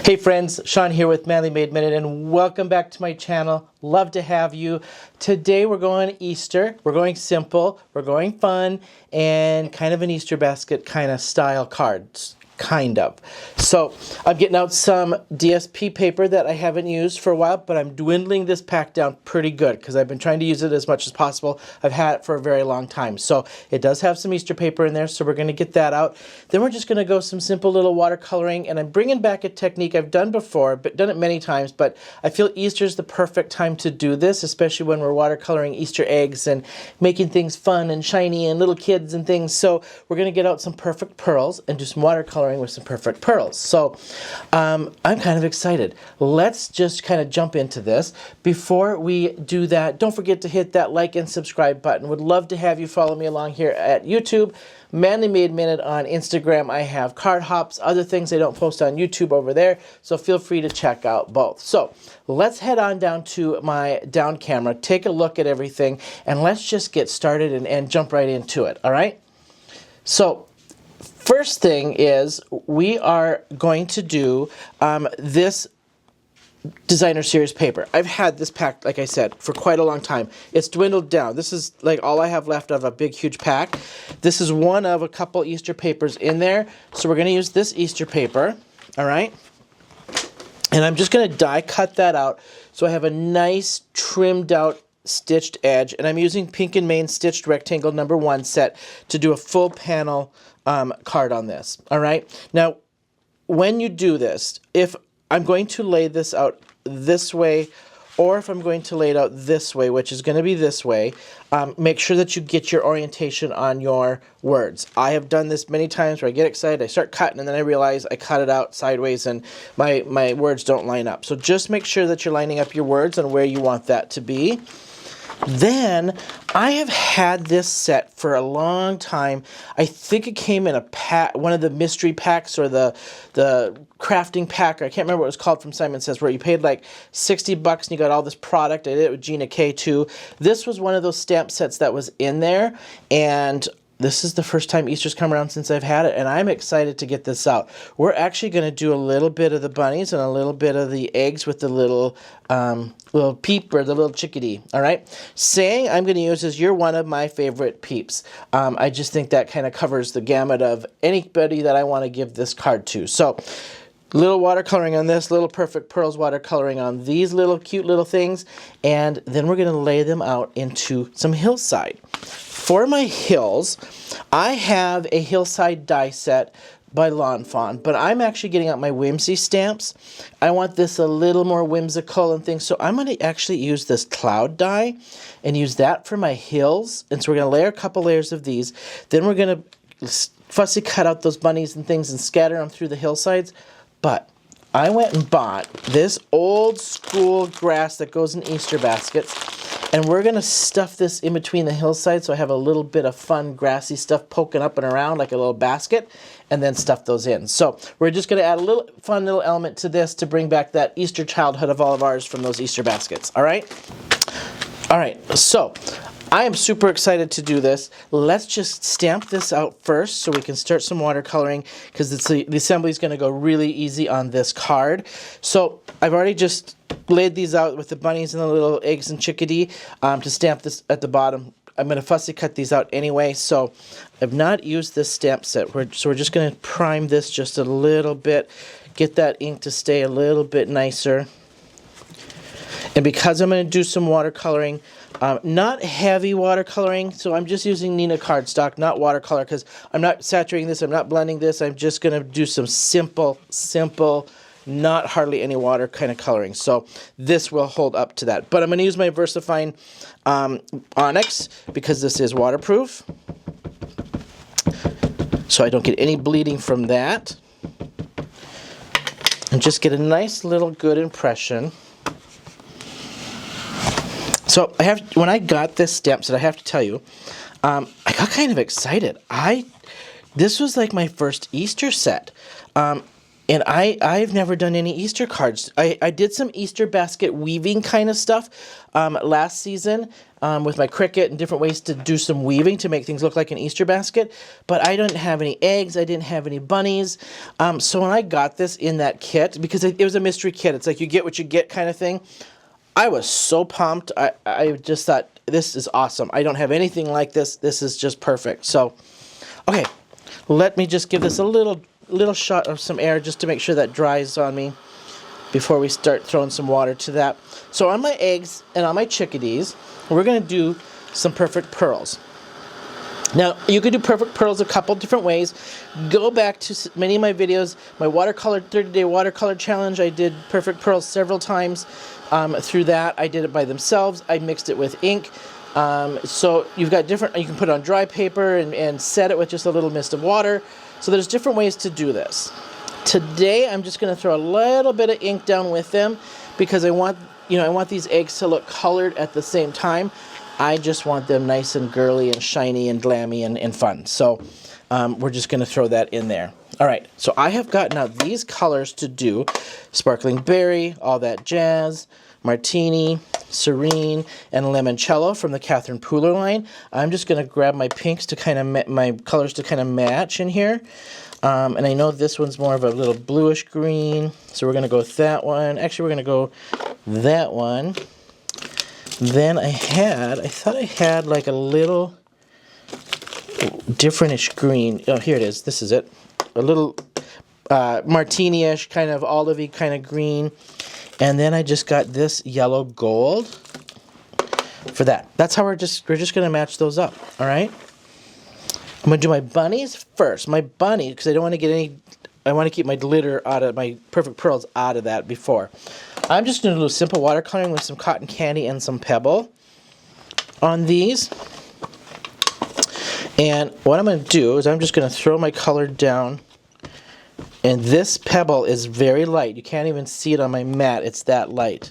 Hey friends, Shawn here with Manly Made Minute, and welcome back to my channel. Love to have you. Today we're going Easter. We're going simple, we're going fun, and kind of an Easter basket kind of style cards. Kind of. So I'm getting out some DSP paper that I haven't used for a while, but I'm dwindling this pack down pretty good because I've been trying to use it as much as possible. I've had it for a very long time. So it does have some Easter paper in there, so we're going to get that out. Then we're just going to go some simple little watercoloring, and I'm bringing back a technique I've done before, but done it many times, but I feel Easter's the perfect time to do this, especially when we're watercoloring Easter eggs and making things fun and shiny and little kids and things. So we're going to get out some perfect pearls and do some watercoloring with some perfect pearls. So I'm kind of excited. Let's just kind of jump into this. Before we do that, don't forget to hit that like and subscribe button. Would love to have you follow me along here at YouTube, Manly Made Minute on Instagram. I have card hops, other things I don't post on YouTube over there, so feel free to check out both. So let's head on down to my down camera, take a look at everything, and let's just get started and jump right into it, all right? So first thing is we are going to do this designer series paper. I've had this pack, like I said, for quite a long time. It's dwindled down. This is like all I have left of a big, huge pack. This is one of a couple Easter papers in there. So we're going to use this Easter paper, all right? And I'm just going to die cut that out so I have a nice trimmed out stitched edge, and I'm using Pink and Main Stitched Rectangle #1 set to do a full panel card on this. All right. Now, when you do this, if I'm going to lay this out this way, or if I'm going to lay it out this way, which is going to be this way, make sure that you get your orientation on your words. I have done this many times where I get excited, I start cutting, and then I realize I cut it out sideways and my words don't line up. So just make sure that you're lining up your words and where you want that to be. Then, I have had this set for a long time. I think it came in a pack, one of the mystery packs or the crafting pack, or I can't remember what it was called, from Simon Says, where you paid like 60 bucks and you got all this product. I did it with Gina K too. This was one of those stamp sets that was in there, and this is the first time Easter's come around since I've had it, and I'm excited to get this out. We're actually going to do a little bit of the bunnies and a little bit of the eggs with the little peep or the little chickadee, all right? Saying I'm going to use is you're one of my favorite peeps. I just think that kind of covers the gamut of anybody that I want to give this card to. So, little watercoloring on this, little perfect pearls watercoloring on these little cute little things, and then we're going to lay them out into some hillside. For my hills, I have a hillside die set by Lawn Fawn, but I'm actually getting out my whimsy stamps. I want this a little more whimsical and things, so I'm going to actually use this cloud die and use that for my hills. And so we're going to layer a couple layers of these. Then we're going to fussy cut out those bunnies and things and scatter them through the hillsides. But I went and bought this old school grass that goes in Easter baskets, and we're going to stuff this in between the hillsides so I have a little bit of fun grassy stuff poking up and around like a little basket, and then stuff those in. So we're just going to add a little fun little element to this to bring back that Easter childhood of all of ours from those Easter baskets. All right? All right, so I am super excited to do this. Let's just stamp this out first so we can start some watercoloring, because the assembly is going to go really easy on this card. So I've already just laid these out with the bunnies and the little eggs and chickadee to stamp this at the bottom. I'm going to fussy cut these out anyway, so I've not used this stamp set. So we're just going to prime this just a little bit, get that ink to stay a little bit nicer. And because I'm going to do some watercoloring, not heavy watercoloring, so I'm just using Neenah cardstock, not watercolor, because I'm not saturating this, I'm not blending this, I'm just going to do some simple, not hardly any water kind of coloring. So this will hold up to that. But I'm going to use my VersaFine Onyx because this is waterproof, so I don't get any bleeding from that. And just get a nice little good impression. So when I got this stamp set, I have to tell you, I got kind of excited. This was like my first Easter set. And I've never done any Easter cards. I did some Easter basket weaving kind of stuff last season with my Cricut and different ways to do some weaving to make things look like an Easter basket. But I didn't have any eggs. I didn't have any bunnies. So when I got this in that kit, because it was a mystery kit, it's like you get what you get kind of thing. I was so pumped. I just thought, this is awesome. I don't have anything like this. This is just perfect. So, okay, let me just give this a little shot of some air just to make sure that dries on me before we start throwing some water to that. So on my eggs and on my chickadees, we're going to do some perfect pearls. Now, you can do perfect pearls a couple different ways. Go back to many of my videos, my watercolor 30-day watercolor challenge. I did perfect pearls several times. Through that, I did it by themselves. I mixed it with ink. So you've got different, you can put it on dry paper and set it with just a little mist of water. So there's different ways to do this. Today, I'm just going to throw a little bit of ink down with them because I want these eggs to look colored at the same time. I just want them nice and girly and shiny and glammy and fun. So we're just going to throw that in there. All right, so I have got now these colors to do: Sparkling Berry, All That Jazz, Martini, Serene, and Limoncello from the Catherine Pooler line. I'm just going to grab my pinks to kind of my colors to kind of match in here. And I know this one's more of a little bluish green, so we're going to go with that one. Actually, we're going to go that one. Then I thought I had like a little differentish green. Oh, here it is. This is it. A little martini-ish, kind of olivey kind of green. And then I just got this yellow gold for that. That's how we're just going to match those up, all right? I'm going to do my bunnies first. My bunny, because I don't want to get any, I want to keep my glitter out of, my perfect pearls out of that before. I'm just going to do simple watercoloring with some cotton candy and some pebble on these. And what I'm going to do is I'm just going to throw my color down. And this pebble is very light. You can't even see it on my mat. It's that light.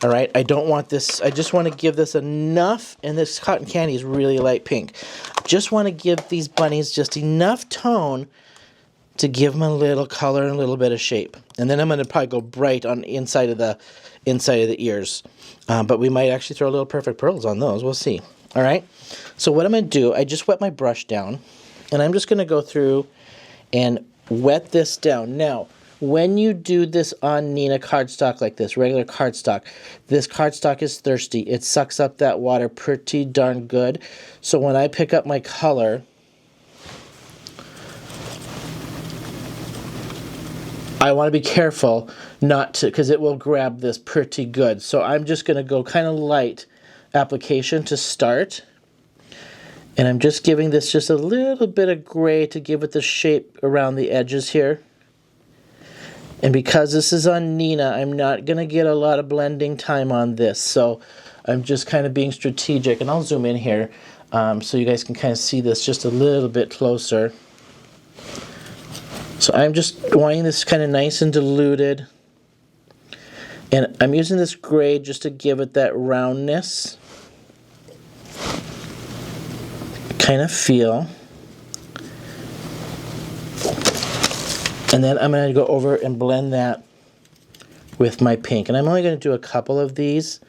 All right, I don't want this. I just want to give this enough, and this cotton candy is really light pink. Just want to give these bunnies just enough tone to give them a little color and a little bit of shape. And then I'm going to probably go bright on the inside of the ears. But we might actually throw a little perfect pearls on those. We'll see. All right, so what I'm going to do, I just wet my brush down, and I'm just going to go through and wet this down. Now, when you do this on Neenah cardstock like this, regular cardstock, this cardstock is thirsty. It sucks up that water pretty darn good. So when I pick up my color, I want to be careful not to, because it will grab this pretty good. So I'm just going to go kind of light application to start. And I'm just giving this just a little bit of gray to give it the shape around the edges here. And because this is on Neenah, I'm not going to get a lot of blending time on this. So I'm just kind of being strategic. And I'll zoom in here so you guys can kind of see this just a little bit closer. So I'm just wanting this kind of nice and diluted. And I'm using this gray just to give it that roundness kind of feel. And then I'm going to go over and blend that with my pink. And I'm only going to do a couple of these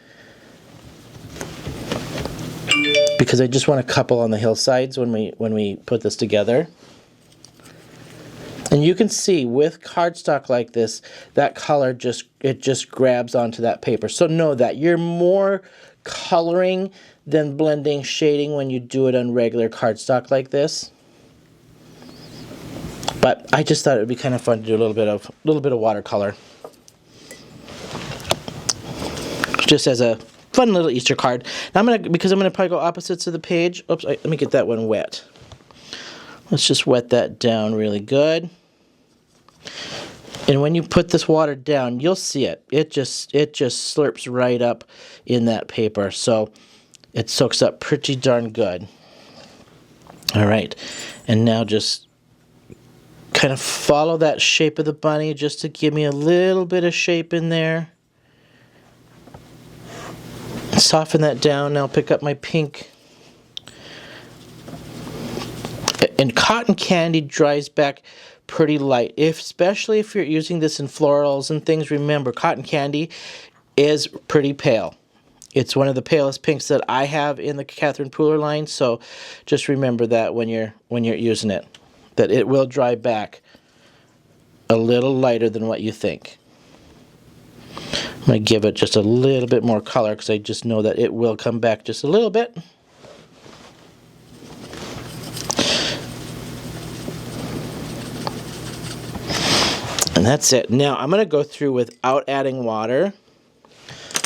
because I just want a couple on the hillsides when we put this together. And you can see with cardstock like this, that color just grabs onto that paper. So know that you're more coloring than blending shading when you do it on regular cardstock like this. But I just thought it would be kind of fun to do a little bit of watercolor, just as a fun little Easter card. Now because I'm gonna probably go opposites of the page. Oops, let me get that one wet. Let's just wet that down really good. And when you put this water down, you'll see it. It just slurps right up in that paper, so it soaks up pretty darn good. All right, and now just kind of follow that shape of the bunny just to give me a little bit of shape in there. Soften that down. Now pick up my pink. And cotton candy dries back pretty light. Especially if you're using this in florals and things, remember, cotton candy is pretty pale. It's one of the palest pinks that I have in the Catherine Pooler line, so just remember that when you're using it, that it will dry back a little lighter than what you think. I'm going to give it just a little bit more color because I just know that it will come back just a little bit. And that's it. Now I'm going to go through without adding water.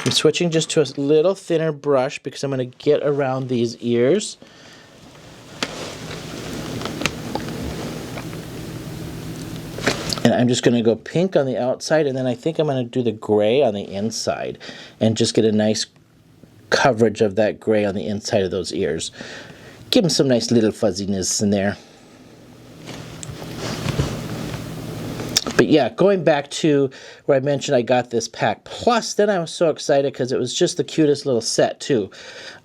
I'm switching just to a little thinner brush because I'm going to get around these ears. And I'm just going to go pink on the outside, and then I think I'm going to do the gray on the inside and just get a nice coverage of that gray on the inside of those ears. Give them some nice little fuzziness in there. But yeah, going back to where I mentioned I got this pack. Plus, then I was so excited because it was just the cutest little set too.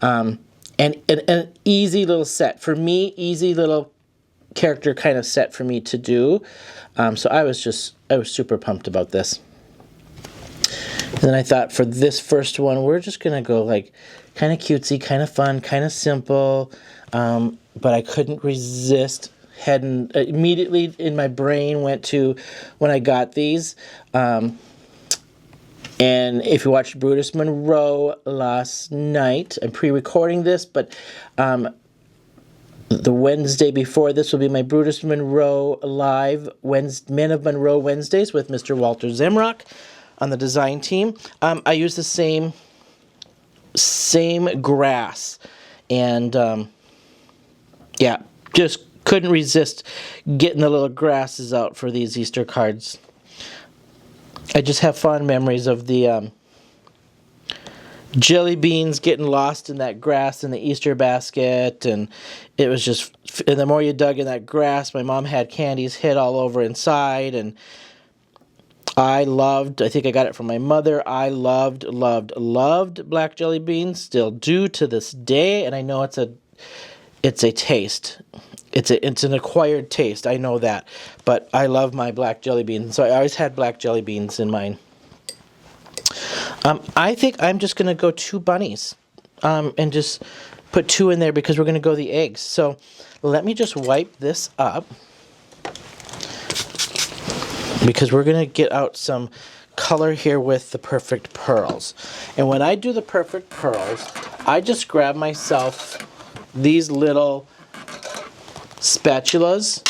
And an easy little set. For me, easy little character kind of set for me to do. So I was super pumped about this. And then I thought for this first one, we're just going to go like kind of cutesy, kind of fun, kind of simple. But I couldn't resist. Hadn't immediately in my brain went to when I got these. And if you watched Brutus Monroe last night, I'm pre-recording this, but the Wednesday before this will be my Brutus Monroe live Men of Monroe Wednesdays with Mr. Walter Zemrock on the design team. I use the same grass, and yeah, just couldn't resist getting the little grasses out for these Easter cards. I just have fond memories of the jelly beans getting lost in that grass in the Easter basket, and it was just, and the more you dug in that grass, my mom had candies hid all over inside, and I think I got it from my mother. I loved black jelly beans, still do to this day, and I know it's a taste. It's an acquired taste, I know that, but I love my black jelly beans, so I always had black jelly beans in mine. I think I'm just going to go 2 bunnies and just put 2 in there because we're going to go the eggs. So let me just wipe this up because we're going to get out some color here with the Perfect Pearls. And when I do the Perfect Pearls, I just grab myself these little spatulas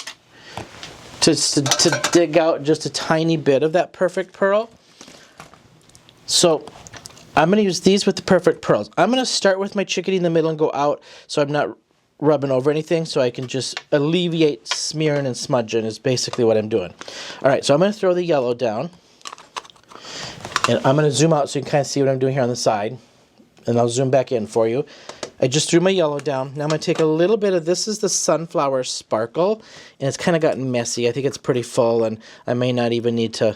to dig out just a tiny bit of that Perfect Pearl. So I'm going to use these with the Perfect Pearls. I'm going to start with my chickadee in the middle and go out so I'm not rubbing over anything, so I can just alleviate smearing and smudging is basically what I'm doing. Alright, so I'm going to throw the yellow down. And I'm going to zoom out so you can kind of see what I'm doing here on the side. And I'll zoom back in for you. I just threw my yellow down. Now I'm going to take a little bit of, this is the Sunflower Sparkle, and it's kind of gotten messy. I think it's pretty full, and I may not even need to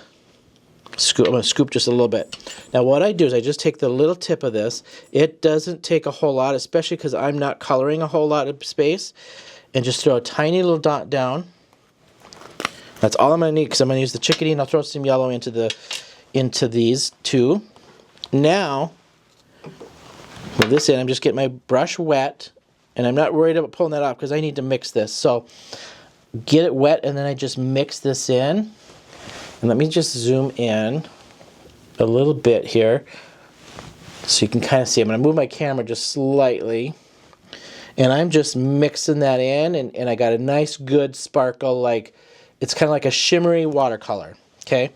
scoop. I'm going to scoop just a little bit. Now what I do is I just take the little tip of this. It doesn't take a whole lot, especially because I'm not coloring a whole lot of space, and just throw a tiny little dot down. That's all I'm going to need because I'm going to use the chickadee, and I'll throw some yellow into these too. Now, with this in, I'm just getting my brush wet, and I'm not worried about pulling that off because I need to mix this. So get it wet, and then I just mix this in. And let me just zoom in a little bit here so you can kind of see. I'm going to move my camera just slightly, and I'm just mixing that in, and I got a nice good sparkle, like it's kind of like a shimmery watercolor. Okay,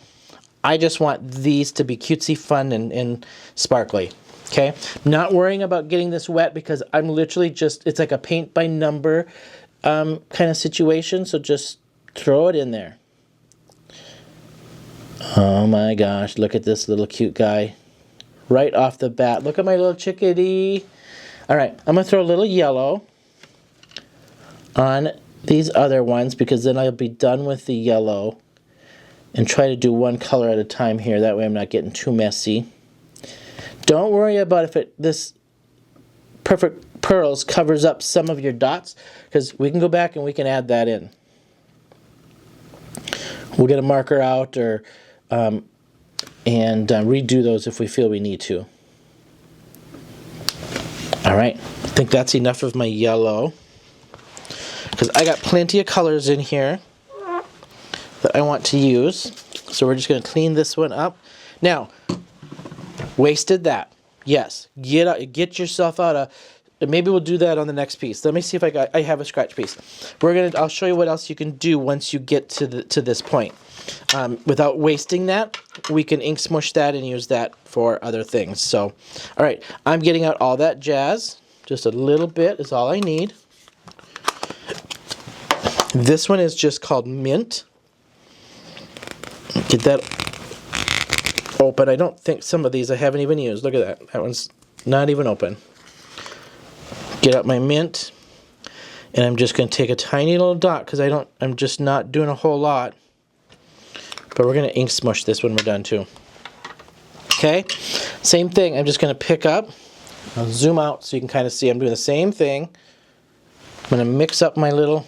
I just want these to be cutesy, fun, and sparkly. Okay, not worrying about getting this wet because I'm literally just, it's like a paint by number kind of situation, so just throw it in there. Oh my gosh, look at this little cute guy right off the bat. Look at my little chickadee. All right, I'm going to throw a little yellow on these other ones because then I'll be done with the yellow and try to do one color at a time here. That way I'm not getting too messy. Don't worry about if this Perfect Pearls covers up some of your dots because we can go back and we can add that in. We'll get a marker out or and redo those if we feel we need to. All right, I think that's enough of my yellow, because I got plenty of colors in here that I want to use. So we're just going to clean this one up. Now, wasted that. Yes, get yourself out of. Maybe we'll do that on the next piece. Let me see if I have a scratch piece. I'll show you what else you can do once you get to this point. Without wasting that, we can ink smush that and use that for other things. So, all right, I'm getting out all that jazz. Just a little bit is all I need. This one is just called Mint. Get that open. I don't think some of these I haven't even used. Look at that. That one's not even open. Get out my mint, and I'm just going to take a tiny little dot because I'm just not doing a whole lot. But we're going to ink smush this when we're done too. Okay, same thing. I'm just going to pick up. I'll zoom out so you can kind of see I'm doing the same thing. I'm going to mix up my little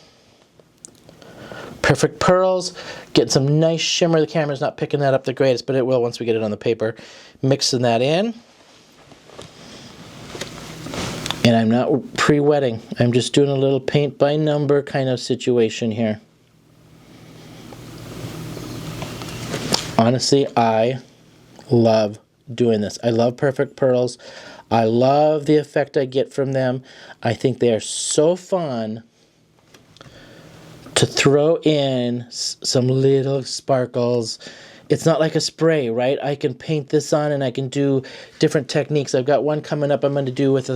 Perfect Pearls, get some nice shimmer. The camera's not picking that up the greatest, but it will once we get it on the paper. Mixing that in. And I'm not pre-wetting. I'm just doing a little paint by number kind of situation here. Honestly, I love doing this. I love Perfect Pearls. I love the effect I get from them. I think they are so fun to throw in some little sparkles. It's not like a spray, right? I can paint this on and I can do different techniques. I've got one coming up I'm going to do with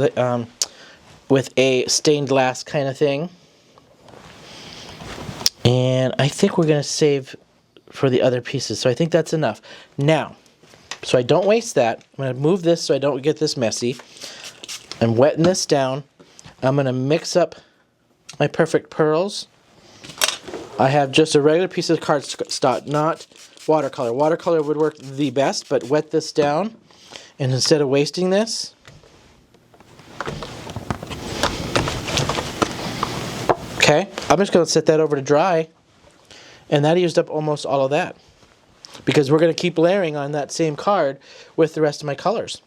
a stained glass kind of thing. And I think we're going to save for the other pieces. So I think that's enough. Now, so I don't waste that, I'm going to move this so I don't get this messy. I'm wetting this down. I'm going to mix up my Perfect Pearls. I have just a regular piece of cardstock, not watercolor. Watercolor would work the best, but wet this down. And instead of wasting this, okay, I'm just going to set that over to dry. And that used up almost all of that, because we're going to keep layering on that same card with the rest of my colors.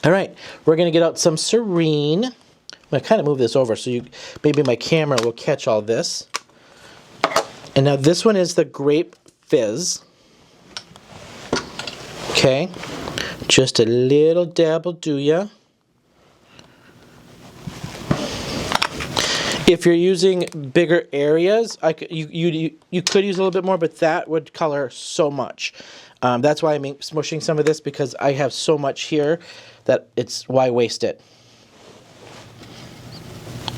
All right, we're going to get out some Serene. I'm going to kind of move this over so maybe my camera will catch all this. And now this one is the Grape Fizz. Okay, just a little dab will do ya. If you're using bigger areas, you could use a little bit more, but that would color so much. That's why I'm smushing some of this, because I have so much here that it's why waste it.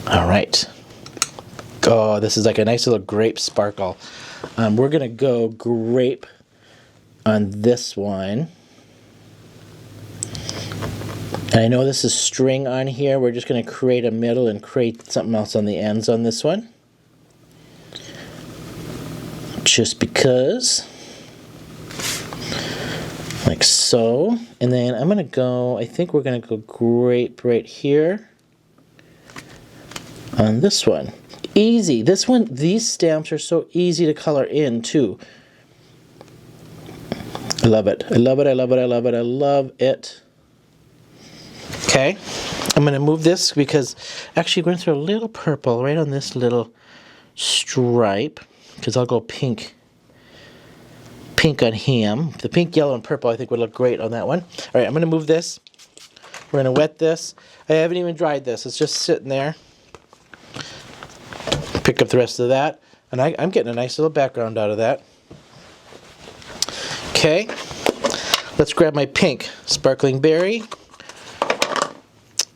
All right. Oh, this is like a nice little grape sparkle. We're going to go grape on this one. And I know this is string on here. We're just going to create a middle and create something else on the ends on this one. Just because. Like so. And then I'm going to go, I think we're going to go grape right here on this one. Easy. This one, these stamps are so easy to color in too. I love it. I love it. I love it. I love it. I love it. Okay, I'm going to move this because actually we're going to throw a little purple right on this little stripe, because I'll go pink on him. The pink, yellow, and purple I think would look great on that one. All right, I'm going to move this. We're going to wet this. I haven't even dried this. It's just sitting there. Pick up the rest of that. And I'm getting a nice little background out of that. Okay, let's grab my pink Sparkling Berry.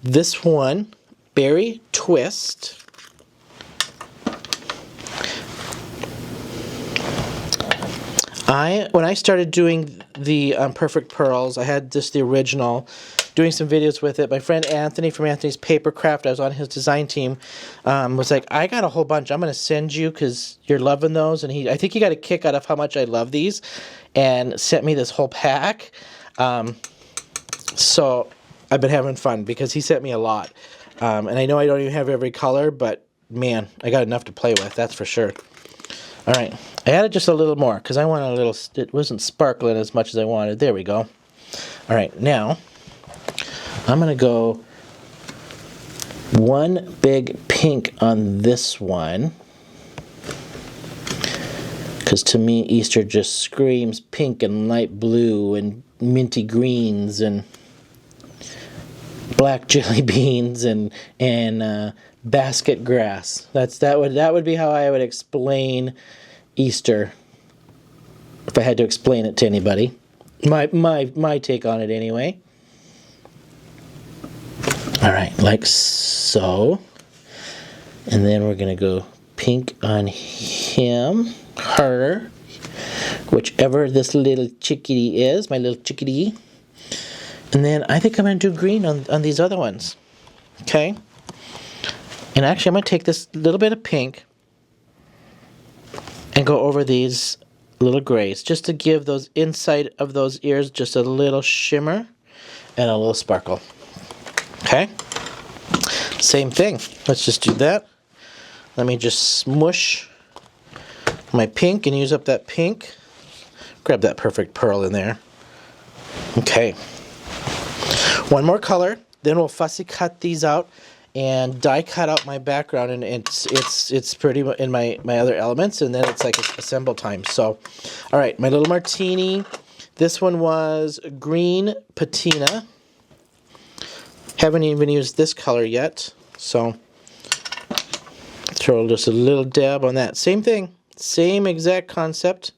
This one, Berry Twist. When I started doing the Perfect Pearls, I had just the original, doing some videos with it. My friend Anthony from Anthony's Papercraft, I was on his design team, was like, I got a whole bunch. I'm going to send you because you're loving those. And I think he got a kick out of how much I love these and sent me this whole pack. So I've been having fun because he sent me a lot. And I know I don't even have every color, but man, I got enough to play with, that's for sure. All right, I added just a little more because I wanted a little, it wasn't sparkling as much as I wanted. There we go. All right, now I'm gonna go one big pink on this one, because to me Easter just screams pink and light blue and minty greens and black jelly beans and basket grass. That would be how I would explain Easter if I had to explain it to anybody. My take on it anyway. All right, like so. And then we're gonna go pink on him, her, whichever this little chickadee is, my little chickadee. And then I think I'm gonna do green on these other ones. Okay? And actually I'm gonna take this little bit of pink and go over these little grays just to give those inside of those ears just a little shimmer and a little sparkle. Okay? Same thing. Let's just do that. Let me just smush my pink and use up that pink. Grab that perfect pearl in there. Okay. One more color, then we'll fussy cut these out and die cut out my background, and it's pretty in my other elements, and then it's like assemble time. So, all right, my little martini. This one was green patina. Haven't even used this color yet, so throw just a little dab on that. Same thing, same exact concept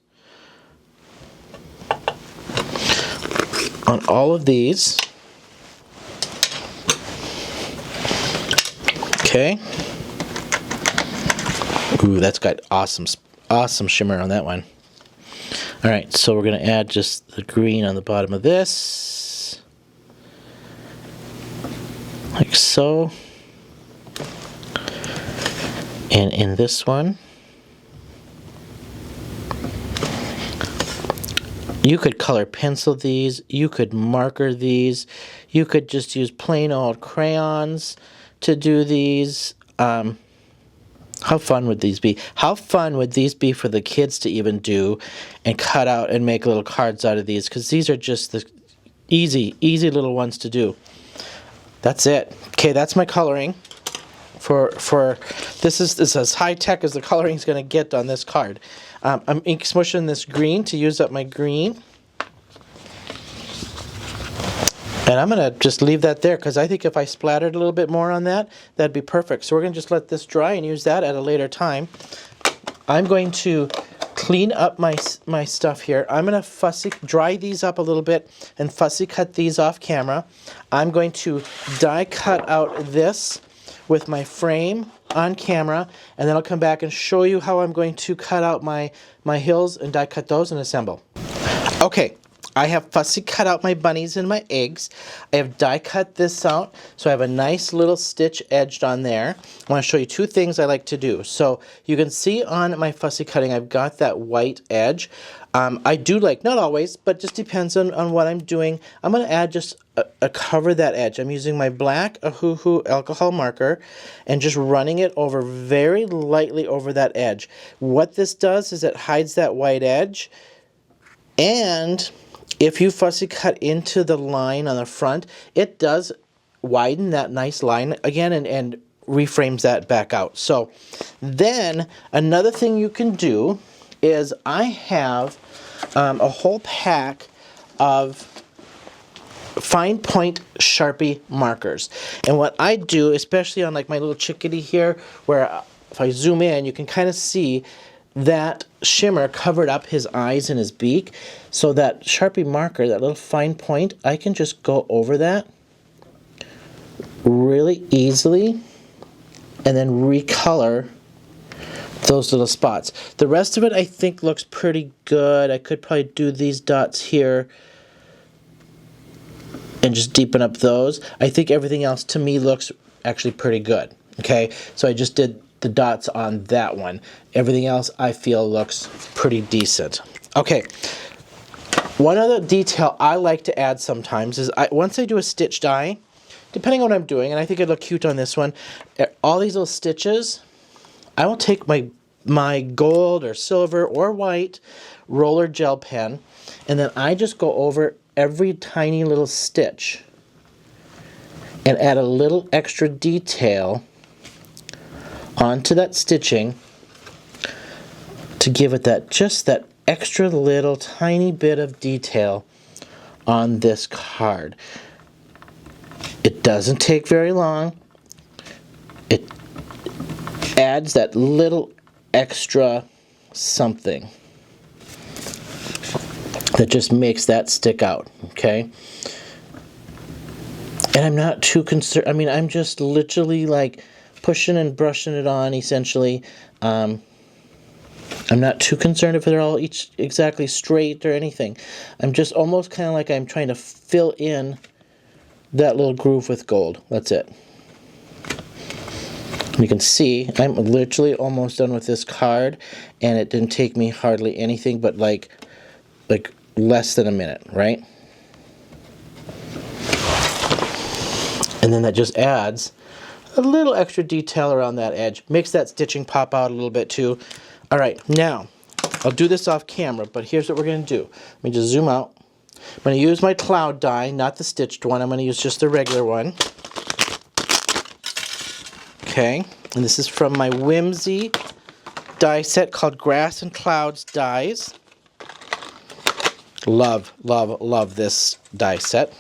on all of these. Okay. Ooh, that's got awesome shimmer on that one. All right, so we're gonna add just the green on the bottom of this, like so. And in this one, you could color pencil these, you could marker these, you could just use plain old crayons to do these. How fun would these be? How fun would these be for the kids to even do and cut out and make little cards out of these? Because these are just the easy little ones to do. That's it. Okay, that's my coloring. For this is as high tech as the coloring is going to get on this card. I'm ink smushing this green to use up my green. And I'm going to just leave that there because I think if I splattered a little bit more on that, that'd be perfect. So we're going to just let this dry and use that at a later time. I'm going to clean up my stuff here. I'm going to fussy dry these up a little bit and fussy cut these off camera. I'm going to die cut out this with my frame on camera, and then I'll come back and show you how I'm going to cut out my hills and die cut those and assemble. Okay. I have fussy cut out my bunnies and my eggs. I have die cut this out, so I have a nice little stitch edged on there. I want to show you two things I like to do. So you can see on my fussy cutting, I've got that white edge. I do like, not always, but just depends on what I'm doing. I'm going to add just a cover that edge. I'm using my black Ahoo alcohol marker and just running it over very lightly over that edge. What this does is it hides that white edge, and if you fussy cut into the line on the front, it does widen that nice line again and reframes that back out. So then another thing you can do is I have a whole pack of fine point Sharpie markers. And what I do, especially on like my little chickadee here, where if I zoom in, you can kind of see that shimmer covered up his eyes and his beak. So that Sharpie marker, that little fine point, I can just go over that really easily and then recolor those little spots. The rest of it I think looks pretty good. I could probably do these dots here and just deepen up those. I think everything else to me looks actually pretty good. Okay, so I just did the dots on that one. Everything else I feel looks pretty decent. Okay, one other detail I like to add sometimes is once I do a stitch die, depending on what I'm doing, and I think it'd look cute on this one, all these little stitches, I will take my my gold or silver or white roller gel pen, and then I just go over every tiny little stitch and add a little extra detail onto that stitching to give it that just that extra little tiny bit of detail on this card. It doesn't take very long. It adds that little extra something that just makes that stick out, okay? And I'm not too concerned. I mean, I'm just literally like pushing and brushing it on, essentially. I'm not too concerned if they're all each exactly straight or anything. I'm just almost kind of like I'm trying to fill in that little groove with gold. That's it. You can see I'm literally almost done with this card, and it didn't take me hardly anything but like less than a minute, right? And then that just adds a little extra detail around that edge. Makes that stitching pop out a little bit too. All right, now I'll do this off camera, but here's what we're going to do. Let me just zoom out. I'm going to use my cloud die, not the stitched one. I'm going to use just the regular one. Okay, and this is from my Whimsy die set called Grass and Clouds Dies. Love, love, love this die set.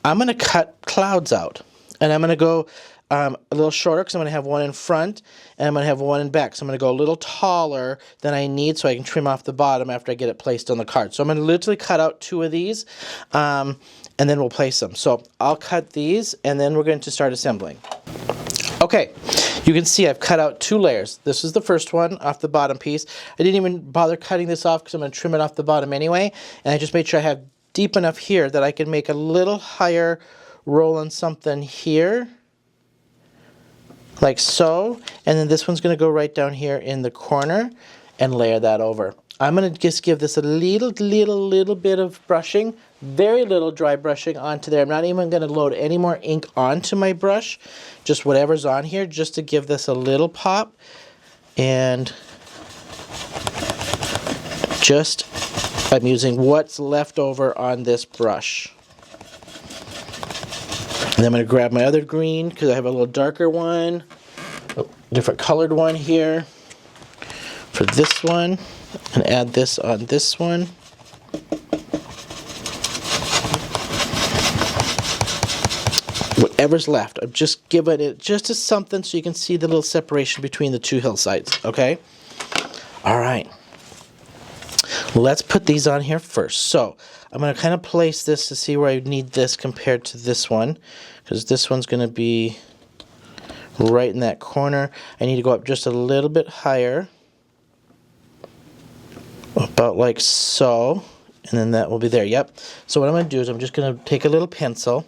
I'm going to cut clouds out, and I'm going to go a little shorter because I'm going to have one in front, and I'm going to have one in back. So I'm going to go a little taller than I need so I can trim off the bottom after I get it placed on the card. So I'm going to literally cut out 2 of these, and then we'll place them. So I'll cut these, and then we're going to start assembling. Okay, you can see I've cut out 2 layers. This is the first one off the bottom piece. I didn't even bother cutting this off because I'm going to trim it off the bottom anyway, and I just made sure I have deep enough here that I can make a little higher roll on something here, like so, and then this one's going to go right down here in the corner and layer that over. I'm going to just give this a little bit of brushing, very little dry brushing onto there. I'm not even going to load any more ink onto my brush, just whatever's on here, just to give this a little pop. And just, I'm using what's left over on this brush. And I'm going to grab my other green because I have a little darker one, a different colored one here for this one, and add this on this one. Whatever's left, I'm just giving it just as something so you can see the little separation between the 2 hillsides, okay? All right. Let's put these on here first. So I'm going to kind of place this to see where I need this compared to this one, because this one's going to be right in that corner. I need to go up just a little bit higher, about like so, and then that will be there. Yep. So what I'm going to do is I'm just going to take a little pencil,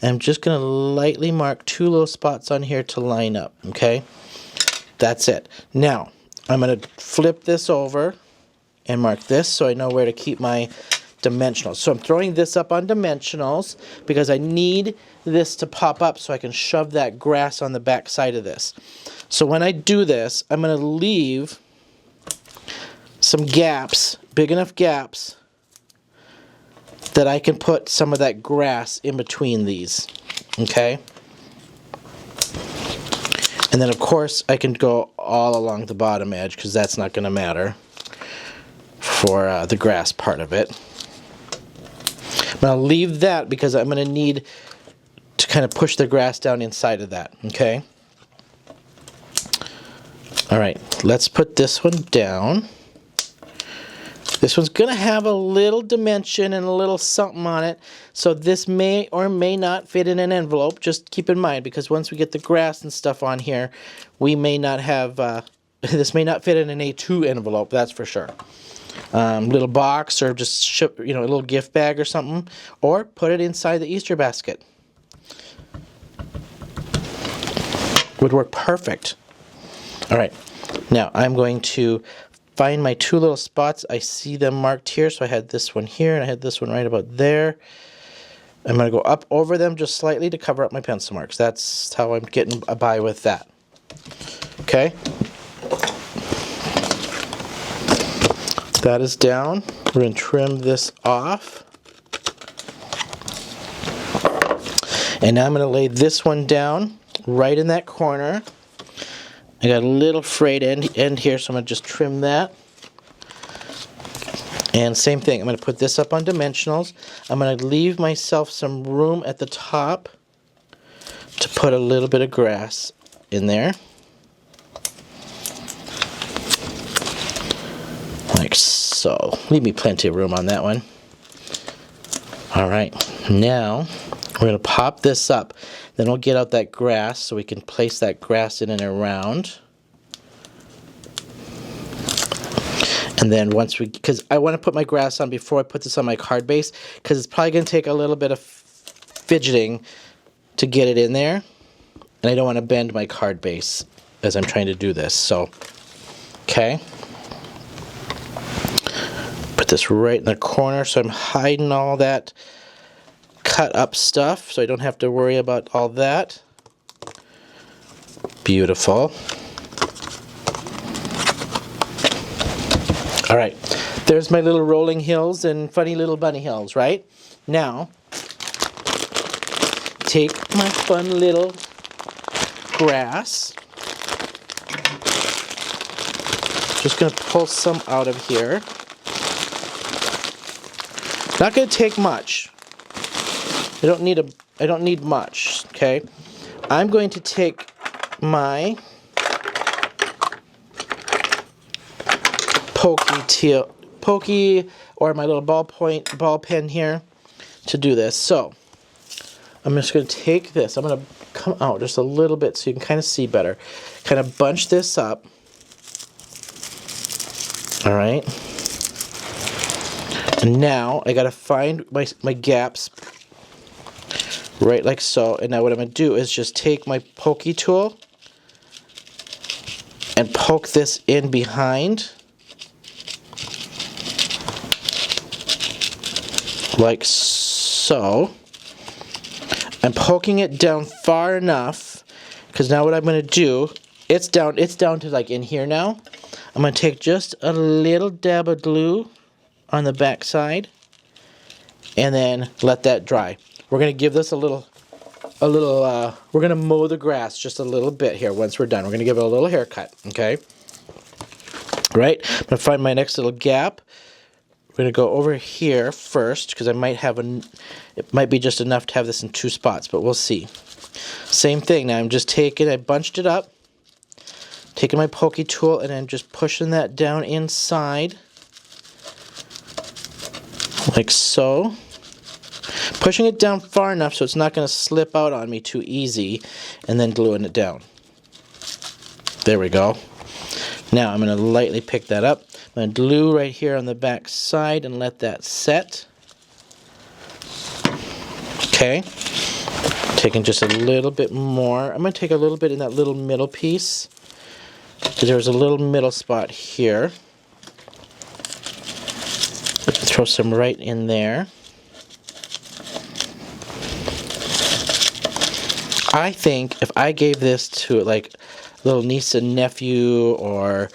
and I'm just going to lightly mark 2 little spots on here to line up, okay? That's it. Now, I'm going to flip this over and mark this so I know where to keep my dimensionals. So I'm throwing this up on dimensionals because I need this to pop up so I can shove that grass on the back side of this. So when I do this, I'm going to leave some gaps, big enough gaps, that I can put some of that grass in between these, okay? And then of course I can go all along the bottom edge because that's not going to matter for the grass part of it. But I'll leave that because I'm going to need to kind of push the grass down inside of that, okay? All right, let's put this one down. This one's going to have a little dimension and a little something on it, so this may or may not fit in an envelope. Just keep in mind, because once we get the grass and stuff on here, we may not have, this may not fit in an A2 envelope, that's for sure. Little box, or just ship, you know, a little gift bag or something, or put it inside the Easter basket. Would work perfect. All right, now I'm going to find my 2 little spots. I see them marked here, so I had this one here and I had this one right about there. I'm going to go up over them just slightly to cover up my pencil marks. That's how I'm getting by with that. Okay? That is down. We're going to trim this off. And now I'm going to lay this one down right in that corner. I got a little frayed end here, so I'm going to just trim that. And same thing, I'm going to put this up on dimensionals. I'm going to leave myself some room at the top to put a little bit of grass in there. Like so. Leave me plenty of room on that one. Alright, now we're going to pop this up. Then we'll get out that grass so we can place that grass in and around. And then once we, because I want to put my grass on before I put this on my card base, because it's probably going to take a little bit of fidgeting to get it in there. And I don't want to bend my card base as I'm trying to do this. So, okay. Put this right in the corner so I'm hiding all that cut up stuff so I don't have to worry about all that. Beautiful. Alright, there's my little rolling hills and funny little bunny hills, right? Now, take my fun little grass. Just going to pull some out of here. Not going to take much. I don't need much, okay? I'm going to take my pokey or my little ball pen here to do this. So I'm just going to take this. I'm going to come out just a little bit so you can kind of see better. Kind of bunch this up. All right. And now I got to find my gaps right like so. And now what I'm going to do is just take my pokey tool and poke this in behind. Like so. I'm poking it down far enough because now what I'm going to do, it's down to like in here now. I'm going to take just a little dab of glue on the back side and then let that dry. We're going to give this we're going to mow the grass just a little bit here once we're done. We're going to give it a little haircut, okay? Right? I'm going to find my next little gap. We're going to go over here first because I might have it might be just enough to have this in 2 spots, but we'll see. Same thing. Now I'm just I bunched it up, taking my pokey tool, and I'm just pushing that down inside like so. Pushing it down far enough so it's not going to slip out on me too easy, and then gluing it down. There we go. Now I'm going to lightly pick that up. I'm going to glue right here on the back side and let that set. Okay. Taking just a little bit more. I'm going to take a little bit in that little middle piece, because there's a little middle spot here. Throw some right in there. I think if I gave this to like a little niece and nephew or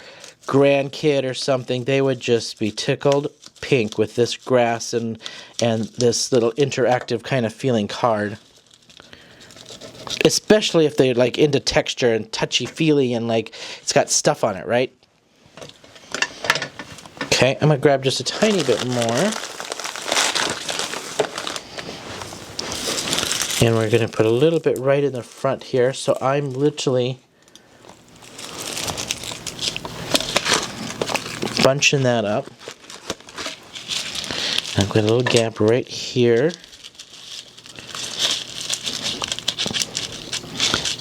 grandkid or something, they would just be tickled pink with this grass and this little interactive kind of feeling card. Especially if they're like into texture and touchy-feely and like it's got stuff on it, right? Okay, I'm going to grab just a tiny bit more. And we're going to put a little bit right in the front here. So I'm literally bunching that up. I've got a little gap right here.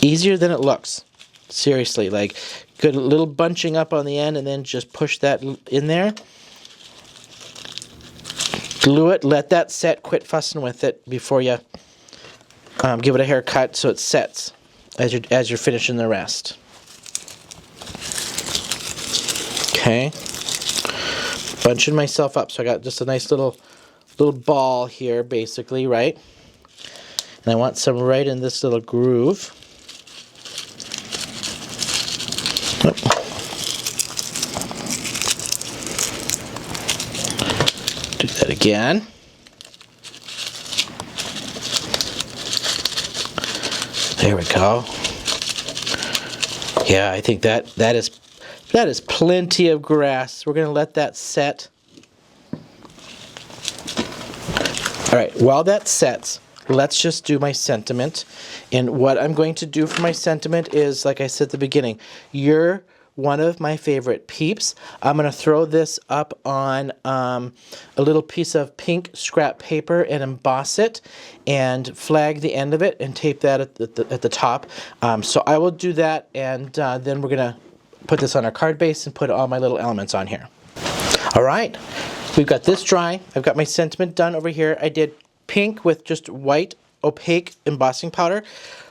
Easier than it looks. Seriously, like good little bunching up on the end and then just push that in there. Glue it, let that set, quit fussing with it before you give it a haircut so it sets as you're finishing the rest. Okay. Bunching myself up, so I got just a nice little ball here, basically, right? And I want some right in this little groove. Do that again. There we go. Yeah, I think that is plenty of grass. We're going to let that set. All right, while that sets, let's just do my sentiment. And what I'm going to do for my sentiment is, like I said at the beginning, you're one of my favorite peeps. I'm going to throw this up on a little piece of pink scrap paper and emboss it and flag the end of it and tape that at the top. So I will do that, and then we're going to put this on our card base and put all my little elements on here. All right, we've got this dry. I've got my sentiment done over here. I did pink with just white opaque embossing powder.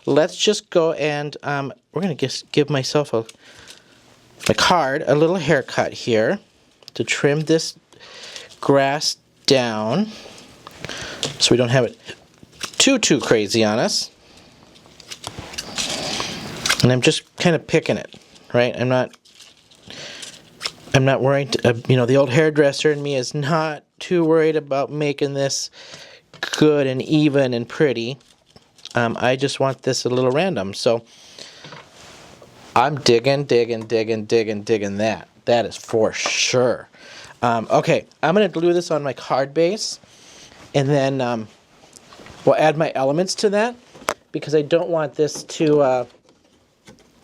Let's just go and we're going to just give myself my card a little haircut here to trim this grass down so we don't have it too crazy on us. And I'm just kind of picking it, right? I'm not worried, you know, the old hairdresser in me is not too worried about making this good and even and pretty. I just want this a little random, so I'm digging that. That is for sure. Okay, I'm going to glue this on my card base, and then we'll add my elements to that, because I don't want this to, I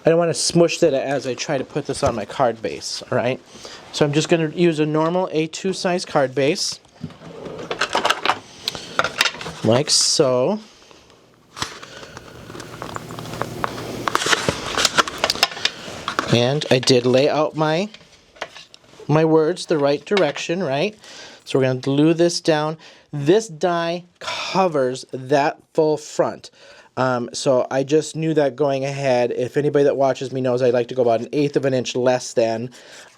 don't want to smush that as I try to put this on my card base, all right? So I'm just going to use a normal A2 size card base, like so. And I did lay out my words the right direction, right? So we're going to glue this down. This die covers that full front. So I just knew that going ahead. If anybody that watches me knows I like to go about 1/8 of an inch less than.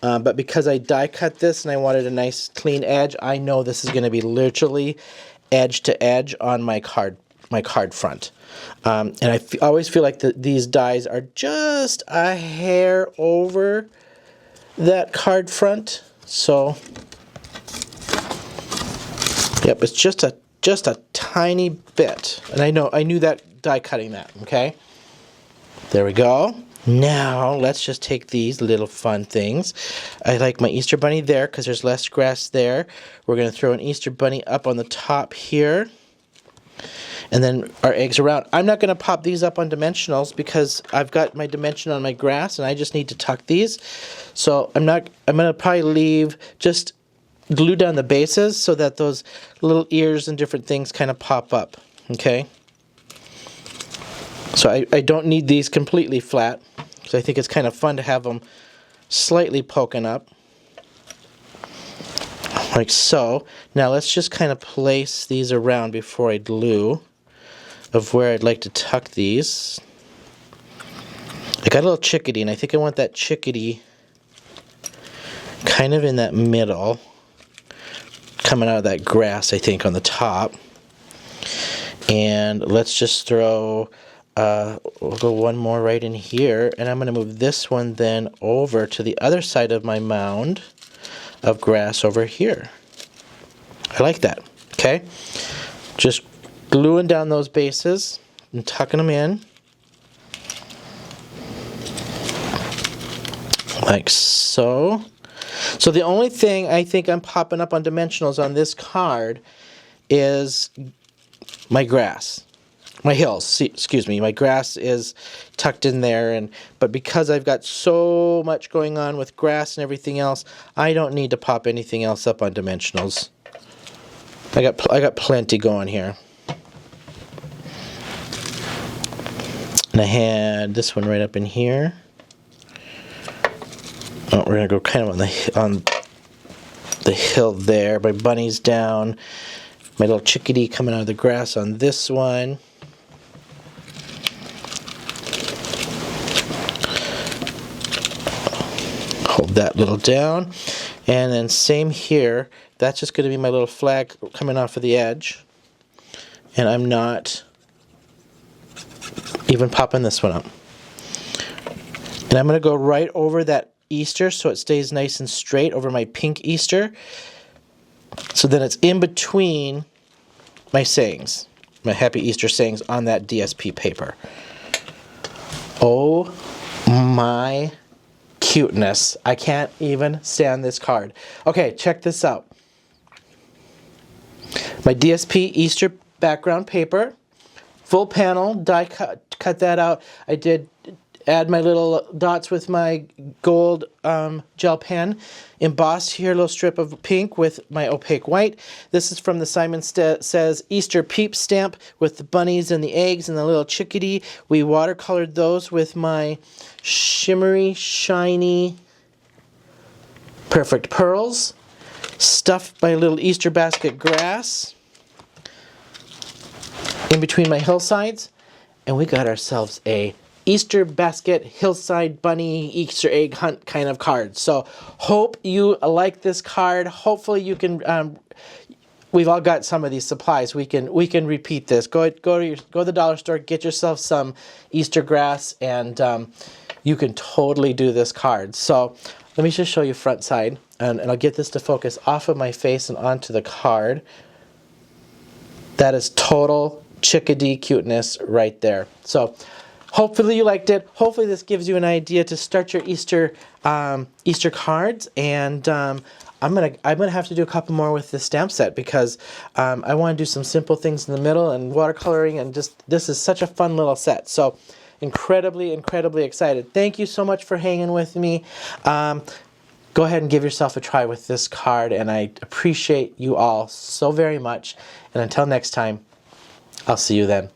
But because I die cut this and I wanted a nice clean edge, I know this is going to be literally edge to edge on my card front. And I always feel like these dies are just a hair over that card front. So, yep, it's just a tiny bit. And I knew that die cutting that, okay? There we go. Now, let's just take these little fun things. I like my Easter bunny there because there's less grass there. We're going to throw an Easter bunny up on the top here. And then our eggs around. I'm not going to pop these up on dimensionals because I've got my dimension on my grass and I just need to tuck these. So I'm going to probably leave, just glue down the bases so that those little ears and different things kind of pop up, okay? So I don't need these completely flat because I think it's kind of fun to have them slightly poking up. Like so. Now let's just kind of place these around before I glue of where I'd like to tuck these. I got a little chickadee, and I think I want that chickadee kind of in that middle, coming out of that grass, I think, on the top. And let's just throw, we'll go one more right in here, and I'm going to move this one then over to the other side of my mound of grass over here. I like that, okay? Just gluing down those bases and tucking them in. Like so. So the only thing I think I'm popping up on dimensionals on this card is my grass. My hills, excuse me. My grass is tucked in there, but because I've got so much going on with grass and everything else, I don't need to pop anything else up on dimensionals. I got plenty going here. And I had this one right up in here. Oh, we're gonna go kind of on the hill there. My bunny's down. My little chickadee coming out of the grass on this one. Hold that little down. And then same here. That's just going to be my little flag coming off of the edge. And I'm not even popping this one up. And I'm going to go right over that Easter so it stays nice and straight over my pink Easter. So then it's in between my sayings, my Happy Easter sayings on that DSP paper. Oh my cuteness. I can't even stand this card. Okay, check this out. My DSP Easter background paper, full panel, die cut that out. I did add my little dots with my gold gel pen. Embossed here a little strip of pink with my opaque white. This is from the Simon Says Easter Peeps stamp with the bunnies and the eggs and the little chickadee. We watercolored those with my shimmery, shiny, perfect pearls. Stuffed my little Easter basket grass in between my hillsides. And we got ourselves a Easter basket hillside bunny Easter egg hunt kind of card. So hope you like this card. Hopefully you can. We've all got some of these supplies. We can repeat this. Go to the dollar store, get yourself some Easter grass, and you can totally do this card. So let me just show you front side, and I'll get this to focus off of my face and onto the card. That is total chickadee cuteness right there. So hopefully you liked it. Hopefully this gives you an idea to start your Easter Easter cards, and I'm gonna have to do a couple more with this stamp set because I want to do some simple things in the middle and watercoloring, and just this is such a fun little set. So incredibly excited. Thank you so much for hanging with me. Go ahead and give yourself a try with this card, and I appreciate you all so very much. And until next time, I'll see you then.